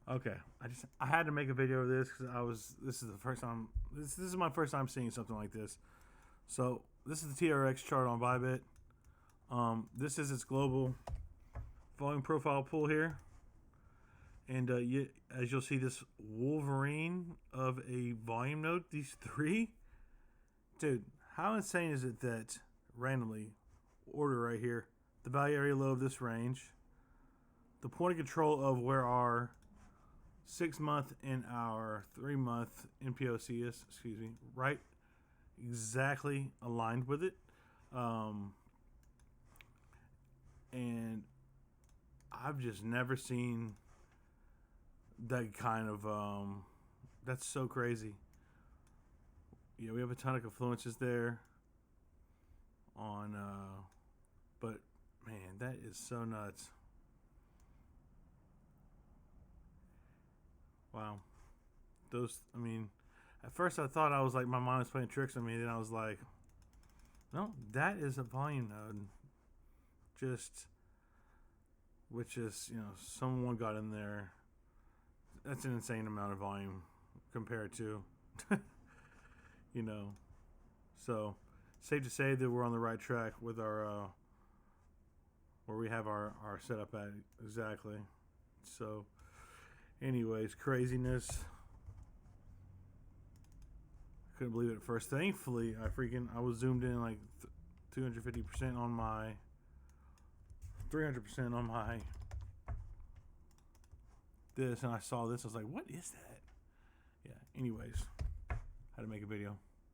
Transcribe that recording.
Okay, I had to make a video of this because this is the first time this is my first time seeing something like this. So this is the TRX chart on Bybit. This is its global volume profile pool here, and as you'll see, this Wolverine of a volume node. These three, dude, how insane is it that randomly order right here, the value area low of this range, the point of control of where our 6 month and our 3 month NPOC is, excuse me, right exactly aligned with it. And I've just never seen that kind of, that's so crazy. Yeah, we have a ton of confluences there on, but man, that is so nuts. Wow. I mean, at first I thought I was like, my mind was playing tricks on me. Then I was like, no, that is a volume node. Which is, someone got in there. That's an insane amount of volume compared to, you know. So, safe to say that we're on the right track with our, where we have our setup at exactly. So, anyways, craziness. Couldn't believe it at first. Thankfully, I was zoomed in like 250% on my 300% on my this, and I saw this. I was like, what is that? Yeah, anyways, had to make a video.